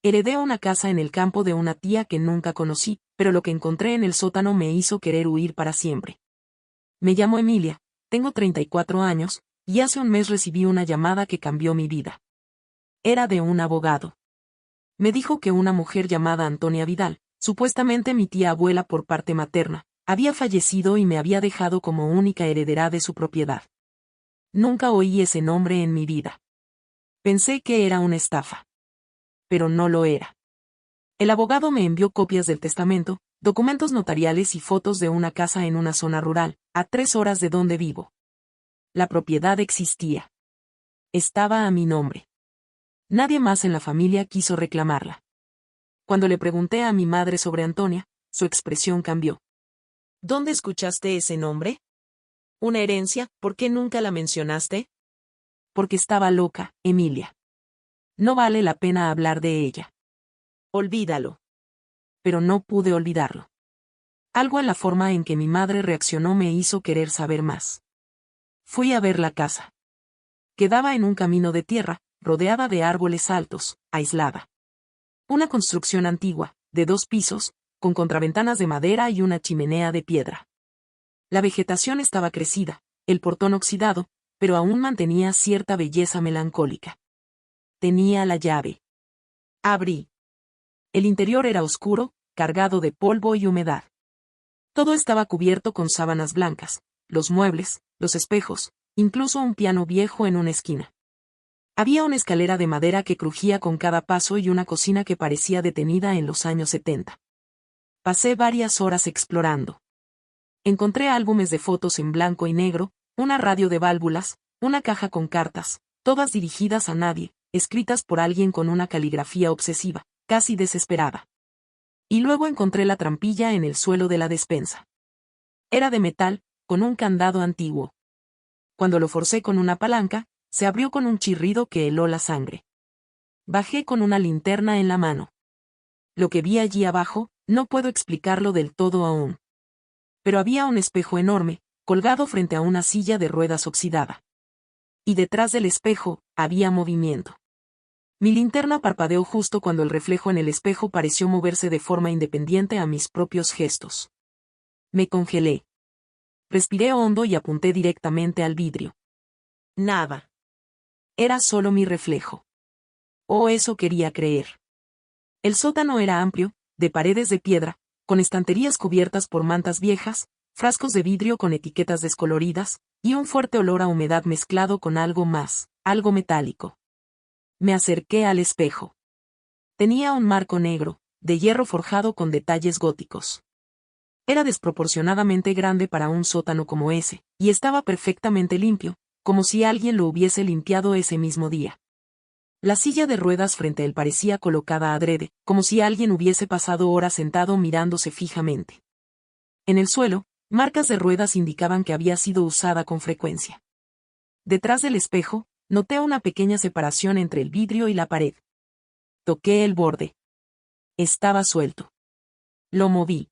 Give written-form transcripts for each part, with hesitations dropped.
Heredé una casa en el campo de una tía que nunca conocí, pero lo que encontré en el sótano me hizo querer huir para siempre. Me llamo Emilia, tengo 34 años, y hace un mes recibí una llamada que cambió mi vida. Era de un abogado. Me dijo que una mujer llamada Antonia Vidal, supuestamente mi tía abuela por parte materna, había fallecido y me había dejado como única heredera de su propiedad. Nunca oí ese nombre en mi vida. Pensé que era una estafa. Pero no lo era. El abogado me envió copias del testamento, documentos notariales y fotos de una casa en una zona rural, a 3 horas de donde vivo. La propiedad existía. Estaba a mi nombre. Nadie más en la familia quiso reclamarla. Cuando le pregunté a mi madre sobre Antonia, su expresión cambió. ¿Dónde escuchaste ese nombre? ¿Una herencia? ¿Por qué nunca la mencionaste? Porque estaba loca, Emilia. No vale la pena hablar de ella. Olvídalo. Pero no pude olvidarlo. Algo en la forma en que mi madre reaccionó me hizo querer saber más. Fui a ver la casa. Quedaba en un camino de tierra, rodeada de árboles altos, aislada. Una construcción antigua, de 2 pisos, con contraventanas de madera y una chimenea de piedra. La vegetación estaba crecida, el portón oxidado, pero aún mantenía cierta belleza melancólica. Tenía la llave. Abrí. El interior era oscuro, cargado de polvo y humedad. Todo estaba cubierto con sábanas blancas, los muebles, los espejos, incluso un piano viejo en una esquina. Había una escalera de madera que crujía con cada paso y una cocina que parecía detenida en los años 70. Pasé varias horas explorando. Encontré álbumes de fotos en blanco y negro, una radio de válvulas, una caja con cartas, todas dirigidas a nadie, escritas por alguien con una caligrafía obsesiva, casi desesperada. Y luego encontré la trampilla en el suelo de la despensa. Era de metal, con un candado antiguo. Cuando lo forcé con una palanca, se abrió con un chirrido que heló la sangre. Bajé con una linterna en la mano. Lo que vi allí abajo, no puedo explicarlo del todo aún. Pero había un espejo enorme, colgado frente a una silla de ruedas oxidada. Y detrás del espejo, había movimiento. Mi linterna parpadeó justo cuando el reflejo en el espejo pareció moverse de forma independiente a mis propios gestos. Me congelé. Respiré hondo y apunté directamente al vidrio. Nada. Era solo mi reflejo. O eso quería creer. El sótano era amplio, de paredes de piedra, con estanterías cubiertas por mantas viejas, frascos de vidrio con etiquetas descoloridas, y un fuerte olor a humedad mezclado con algo más, algo metálico. Me acerqué al espejo. Tenía un marco negro, de hierro forjado con detalles góticos. Era desproporcionadamente grande para un sótano como ese, y estaba perfectamente limpio, como si alguien lo hubiese limpiado ese mismo día. La silla de ruedas frente a él parecía colocada adrede, como si alguien hubiese pasado horas sentado mirándose fijamente. En el suelo, marcas de ruedas indicaban que había sido usada con frecuencia. Detrás del espejo, noté una pequeña separación entre el vidrio y la pared. Toqué el borde. Estaba suelto. Lo moví.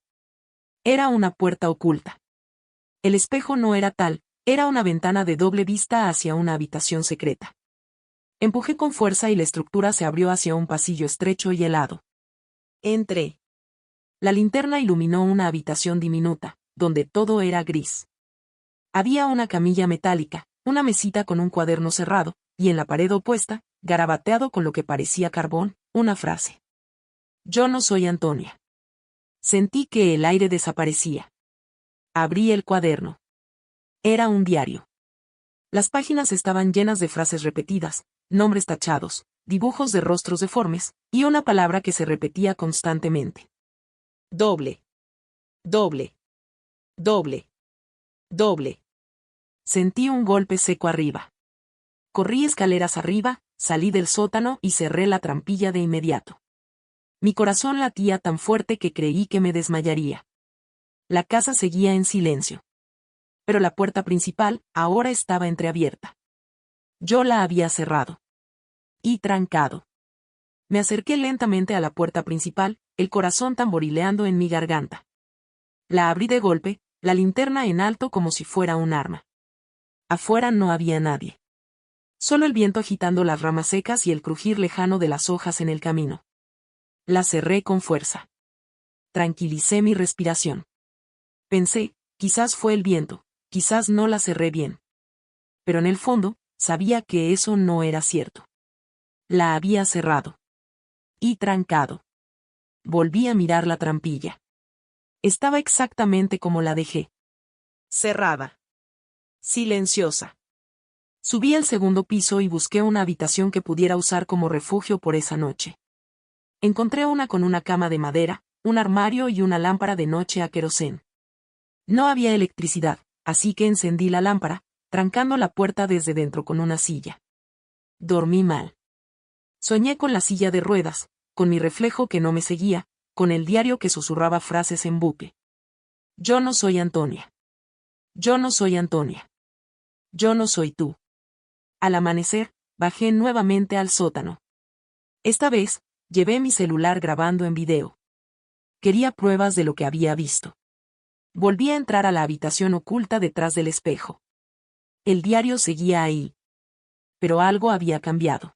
Era una puerta oculta. El espejo no era tal, era una ventana de doble vista hacia una habitación secreta. Empujé con fuerza y la estructura se abrió hacia un pasillo estrecho y helado. Entré. La linterna iluminó una habitación diminuta, donde todo era gris. Había una camilla metálica, una mesita con un cuaderno cerrado, y en la pared opuesta, garabateado con lo que parecía carbón, una frase. Yo no soy Antonia. Sentí que el aire desaparecía. Abrí el cuaderno. Era un diario. Las páginas estaban llenas de frases repetidas, nombres tachados, dibujos de rostros deformes, y una palabra que se repetía constantemente. Doble. Doble. Doble. Doble. Sentí un golpe seco arriba. Corrí escaleras arriba, salí del sótano y cerré la trampilla de inmediato. Mi corazón latía tan fuerte que creí que me desmayaría. La casa seguía en silencio. Pero la puerta principal ahora estaba entreabierta. Yo la había cerrado. Y trancado. Me acerqué lentamente a la puerta principal, el corazón tamborileando en mi garganta. La abrí de golpe, la linterna en alto como si fuera un arma. Afuera no había nadie. Solo el viento agitando las ramas secas y el crujir lejano de las hojas en el camino. La cerré con fuerza. Tranquilicé mi respiración. Pensé, quizás fue el viento, quizás no la cerré bien. Pero en el fondo, sabía que eso no era cierto. La había cerrado. Y trancado. Volví a mirar la trampilla. Estaba exactamente como la dejé. Cerrada. Silenciosa. Subí al segundo piso y busqué una habitación que pudiera usar como refugio por esa noche. Encontré una con una cama de madera, un armario y una lámpara de noche a querosén. No había electricidad, así que encendí la lámpara, trancando la puerta desde dentro con una silla. Dormí mal. Soñé con la silla de ruedas, con mi reflejo que no me seguía, con el diario que susurraba frases en bucle. Yo no soy Antonia. Yo no soy Antonia. Yo no soy tú. Al amanecer, bajé nuevamente al sótano. Esta vez, llevé mi celular grabando en video. Quería pruebas de lo que había visto. Volví a entrar a la habitación oculta detrás del espejo. El diario seguía ahí. Pero algo había cambiado.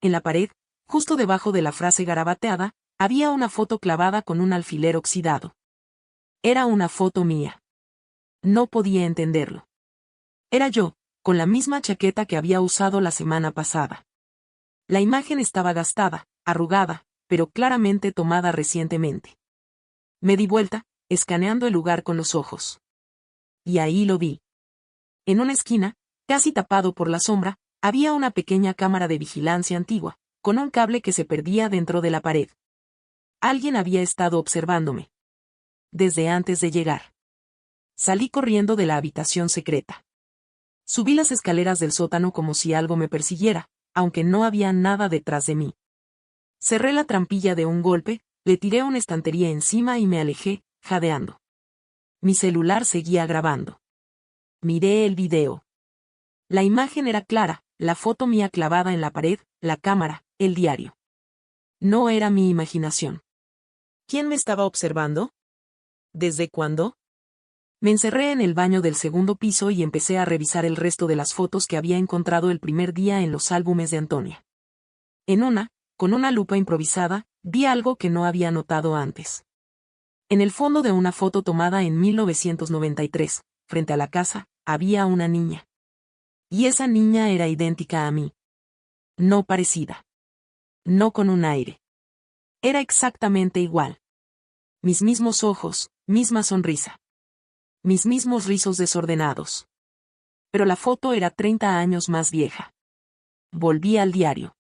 En la pared, justo debajo de la frase garabateada, había una foto clavada con un alfiler oxidado. Era una foto mía. No podía entenderlo. Era yo, con la misma chaqueta que había usado la semana pasada. La imagen estaba gastada, arrugada, pero claramente tomada recientemente. Me di vuelta, escaneando el lugar con los ojos. Y ahí lo vi. En una esquina, casi tapado por la sombra, había una pequeña cámara de vigilancia antigua, con un cable que se perdía dentro de la pared. Alguien había estado observándome. Desde antes de llegar. Salí corriendo de la habitación secreta. Subí las escaleras del sótano como si algo me persiguiera, aunque no había nada detrás de mí. Cerré la trampilla de un golpe, le tiré una estantería encima y me alejé, jadeando. Mi celular seguía grabando. Miré el video. La imagen era clara, la foto mía clavada en la pared, la cámara, el diario. No era mi imaginación. ¿Quién me estaba observando? ¿Desde cuándo? Me encerré en el baño del segundo piso y empecé a revisar el resto de las fotos que había encontrado el primer día en los álbumes de Antonia. En una, con una lupa improvisada, vi algo que no había notado antes. En el fondo de una foto tomada en 1993, frente a la casa, había una niña. Y esa niña era idéntica a mí. No parecida. No con un aire. Era exactamente igual. Mis mismos ojos, misma sonrisa. Mis mismos rizos desordenados. Pero la foto era 30 años más vieja. Volví al diario.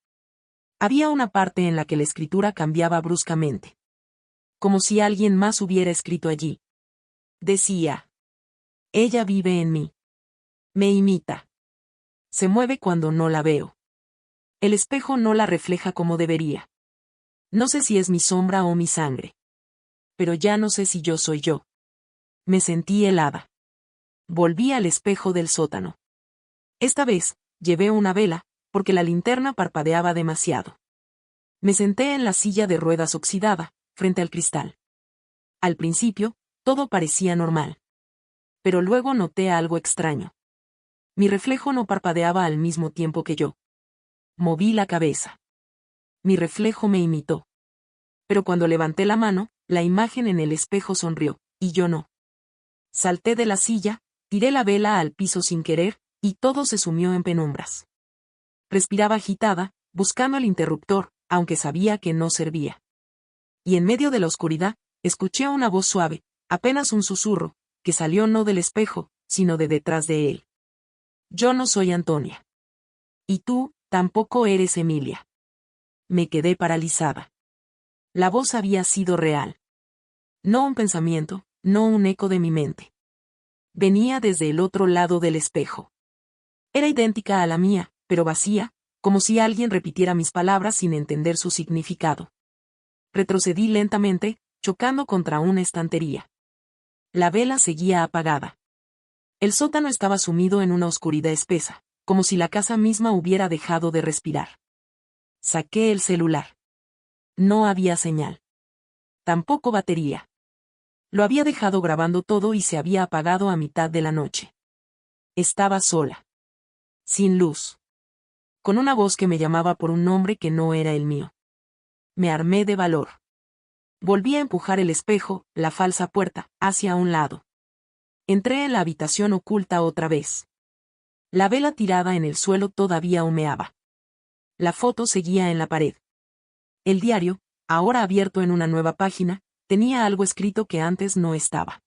Había una parte en la que la escritura cambiaba bruscamente. Como si alguien más hubiera escrito allí. Decía: ella vive en mí. Me imita. Se mueve cuando no la veo. El espejo no la refleja como debería. No sé si es mi sombra o mi sangre. Pero ya no sé si yo soy yo. Me sentí helada. Volví al espejo del sótano. Esta vez, llevé una vela, porque la linterna parpadeaba demasiado. Me senté en la silla de ruedas oxidada, frente al cristal. Al principio, todo parecía normal. Pero luego noté algo extraño. Mi reflejo no parpadeaba al mismo tiempo que yo. Moví la cabeza. Mi reflejo me imitó. Pero cuando levanté la mano, la imagen en el espejo sonrió, y yo no. Salté de la silla, tiré la vela al piso sin querer, y todo se sumió en penumbras. Respiraba agitada, buscando el interruptor, aunque sabía que no servía. Y en medio de la oscuridad, escuché una voz suave, apenas un susurro, que salió no del espejo, sino de detrás de él. Yo no soy Antonia. Y tú, tampoco eres Emilia. Me quedé paralizada. La voz había sido real. No un pensamiento, no un eco de mi mente. Venía desde el otro lado del espejo. Era idéntica a la mía, pero vacía, como si alguien repitiera mis palabras sin entender su significado. Retrocedí lentamente, chocando contra una estantería. La vela seguía apagada. El sótano estaba sumido en una oscuridad espesa, como si la casa misma hubiera dejado de respirar. Saqué el celular. No había señal. Tampoco batería. Lo había dejado grabando todo y se había apagado a mitad de la noche. Estaba sola. Sin luz. Con una voz que me llamaba por un nombre que no era el mío. Me armé de valor. Volví a empujar el espejo, la falsa puerta, hacia un lado. Entré en la habitación oculta otra vez. La vela tirada en el suelo todavía humeaba. La foto seguía en la pared. El diario, ahora abierto en una nueva página, tenía algo escrito que antes no estaba.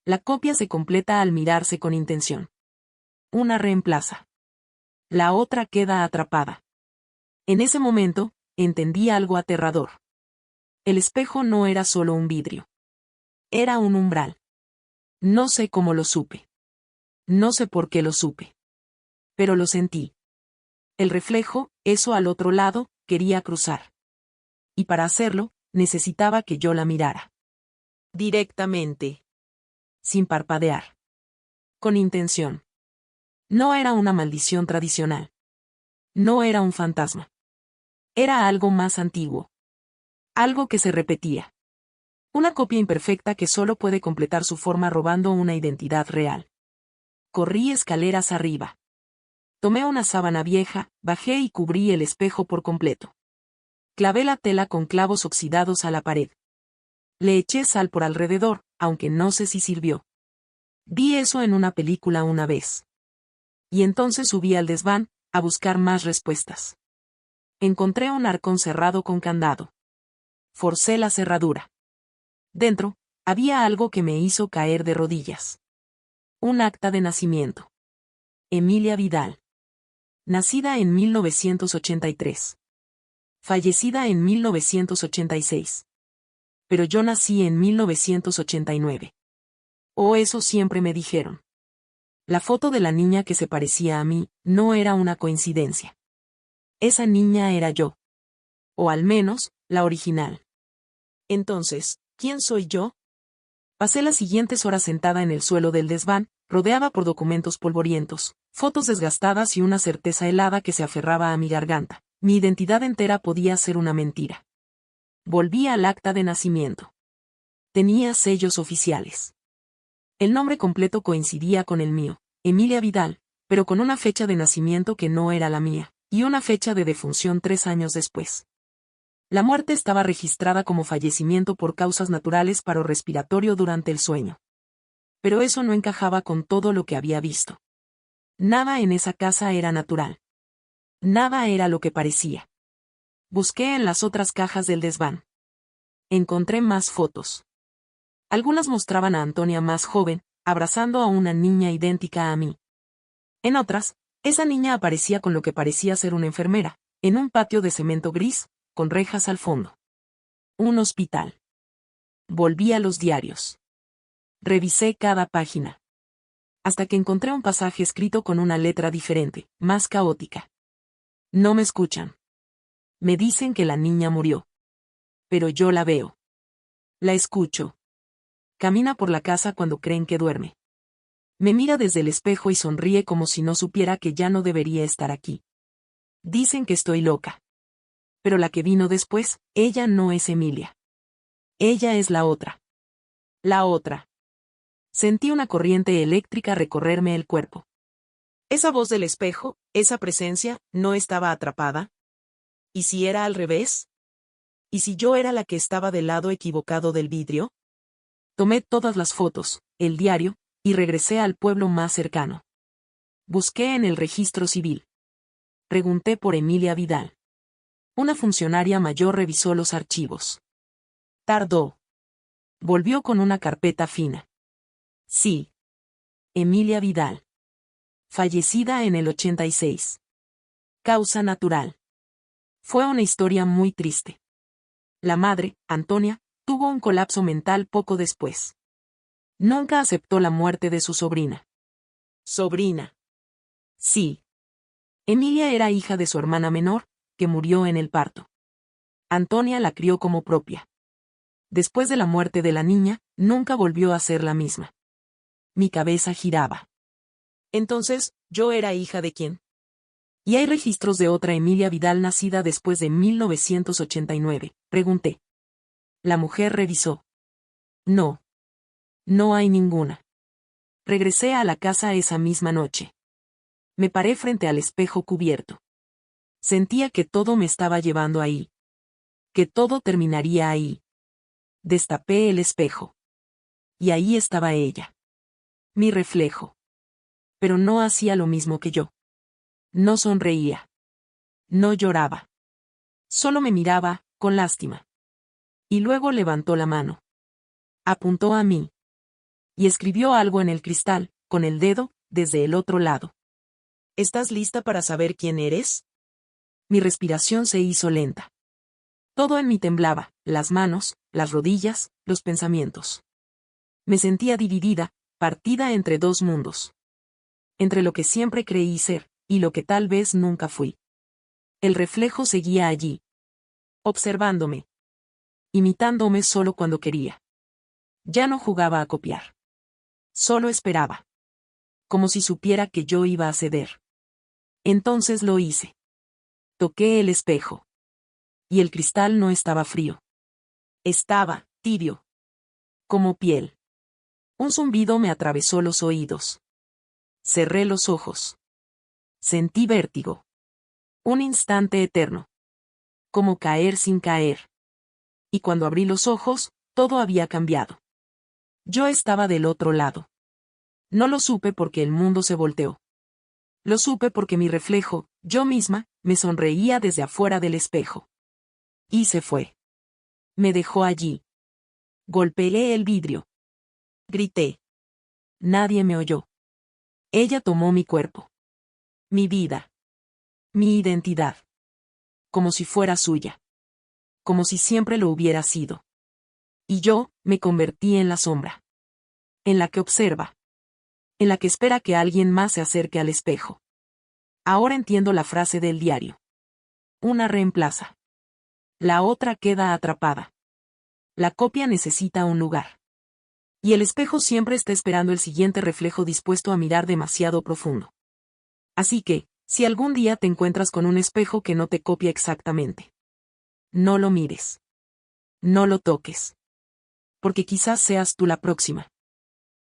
La copia se completa al mirarse con intención. Una reemplaza. La otra queda atrapada. En ese momento, entendí algo aterrador. El espejo no era solo un vidrio. Era un umbral. No sé cómo lo supe. No sé por qué lo supe. Pero lo sentí. El reflejo, eso al otro lado, quería cruzar. Y para hacerlo, necesitaba que yo la mirara. Directamente. Sin parpadear. Con intención. No era una maldición tradicional. No era un fantasma. Era algo más antiguo. Algo que se repetía. Una copia imperfecta que solo puede completar su forma robando una identidad real. Corrí escaleras arriba. Tomé una sábana vieja, bajé y cubrí el espejo por completo. Clavé la tela con clavos oxidados a la pared. Le eché sal por alrededor, aunque no sé si sirvió. Vi eso en una película una vez. Y entonces subí al desván, a buscar más respuestas. Encontré un arcón cerrado con candado. Forcé la cerradura. Dentro, había algo que me hizo caer de rodillas. Un acta de nacimiento. Emilia Vidal. Nacida en 1983. Fallecida en 1986. Pero yo nací en 1989. O eso siempre me dijeron. La foto de la niña que se parecía a mí, no era una coincidencia. Esa niña era yo. O al menos, la original. Entonces, ¿quién soy yo? Pasé las siguientes horas sentada en el suelo del desván, rodeada por documentos polvorientos, fotos desgastadas y una certeza helada que se aferraba a mi garganta. Mi identidad entera podía ser una mentira. Volví al acta de nacimiento. Tenía sellos oficiales. El nombre completo coincidía con el mío, Emilia Vidal, pero con una fecha de nacimiento que no era la mía, y una fecha de defunción 3 años después. La muerte estaba registrada como fallecimiento por causas naturales respiratorio durante el sueño. Pero eso no encajaba con todo lo que había visto. Nada en esa casa era natural. Nada era lo que parecía. Busqué en las otras cajas del desván. Encontré más fotos. Algunas mostraban a Antonia más joven, abrazando a una niña idéntica a mí. En otras, esa niña aparecía con lo que parecía ser una enfermera, en un patio de cemento gris, con rejas al fondo. Un hospital. Volví a los diarios. Revisé cada página. Hasta que encontré un pasaje escrito con una letra diferente, más caótica. No me escuchan. Me dicen que la niña murió. Pero yo la veo. La escucho. Camina por la casa cuando creen que duerme. Me mira desde el espejo y sonríe como si no supiera que ya no debería estar aquí. Dicen que estoy loca. Pero la que vino después, ella no es Emilia. Ella es la otra. La otra. Sentí una corriente eléctrica recorrerme el cuerpo. Esa voz del espejo, esa presencia, no estaba atrapada. ¿Y si era al revés? ¿Y si yo era la que estaba del lado equivocado del vidrio? Tomé todas las fotos, el diario, y regresé al pueblo más cercano. Busqué en el registro civil. Pregunté por Emilia Vidal. Una funcionaria mayor revisó los archivos. Tardó. Volvió con una carpeta fina. Sí. Emilia Vidal. Fallecida en el 86. Causa natural. Fue una historia muy triste. La madre, Antonia, tuvo un colapso mental poco después. Nunca aceptó la muerte de su sobrina. Sobrina. Sí. Emilia era hija de su hermana menor, que murió en el parto. Antonia la crió como propia. Después de la muerte de la niña, nunca volvió a ser la misma. Mi cabeza giraba. Entonces, ¿yo era hija de quién? ¿Y hay registros de otra Emilia Vidal nacida después de 1989? Pregunté. La mujer revisó. No. No hay ninguna. Regresé a la casa esa misma noche. Me paré frente al espejo cubierto. Sentía que todo me estaba llevando ahí. que todo terminaría ahí. Destapé el espejo. Y ahí estaba ella. Mi reflejo. Pero no hacía lo mismo que yo. No sonreía. No lloraba. Solo me miraba, con lástima. Y luego levantó la mano. Apuntó a mí. Y escribió algo en el cristal, con el dedo, desde el otro lado. ¿Estás lista para saber quién eres? Mi respiración se hizo lenta. Todo en mí temblaba, las manos, las rodillas, los pensamientos. Me sentía dividida, partida entre dos mundos. Entre lo que siempre creí ser, y lo que tal vez nunca fui. El reflejo seguía allí. Observándome. Imitándome solo cuando quería. Ya no jugaba a copiar. Solo esperaba. Como si supiera que yo iba a ceder. Entonces lo hice. Toqué el espejo. Y el cristal no estaba frío. Estaba, tibio. Como piel. Un zumbido me atravesó los oídos. Cerré los ojos. Sentí vértigo. Un instante eterno. Como caer sin caer. Y cuando abrí los ojos, todo había cambiado. Yo estaba del otro lado. No lo supe porque el mundo se volteó. Lo supe porque mi reflejo, yo misma, me sonreía desde afuera del espejo. Y se fue. Me dejó allí. Golpeé el vidrio. Grité. Nadie me oyó. Ella tomó mi cuerpo. Mi vida. Mi identidad. Como si fuera suya. Como si siempre lo hubiera sido. Y yo, me convertí en la sombra. En la que observa. En la que espera que alguien más se acerque al espejo. Ahora entiendo la frase del diario. Una reemplaza. La otra queda atrapada. La copia necesita un lugar. Y el espejo siempre está esperando el siguiente reflejo dispuesto a mirar demasiado profundo. Así que, si algún día te encuentras con un espejo que no te copia exactamente, no lo mires. No lo toques. Porque quizás seas tú la próxima.